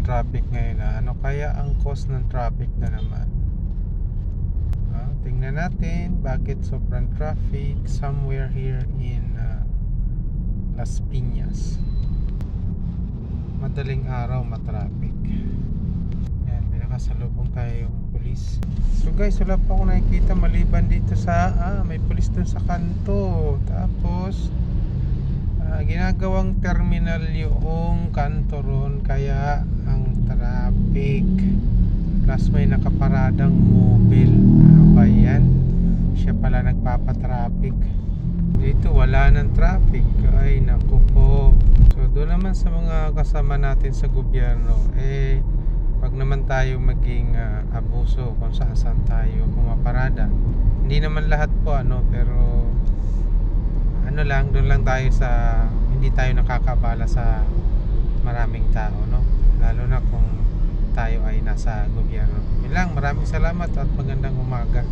sobrang traffic ngayon ano kaya ang cause ng traffic na naman? Tingnan natin bakit sobrang traffic somewhere here in Las Piñas. Madaling araw matraffic. Yan, may nakasalubong tayong pulis. So guys, wala pa ako nakikita maliban dito sa may pulis dun sa kanto. Tapos ginagawang terminal yung kanto ron, kaya ang traffic. Plus may nakaparadang mobile. Ano ba yan? Siya pala nagpapatraffic. Dito wala ng traffic. Ay naku po. So doon naman sa mga kasama natin sa gobyerno, wag naman tayo maging abuso kung saan tayo pumaparada. Hindi naman lahat po pero ano lang, doon lang tayo sa hindi tayo nakakabala sa maraming tao, no? Lalo na kung tayo ay nasa gobyerno. Yun lang, maraming salamat at magandang umaga.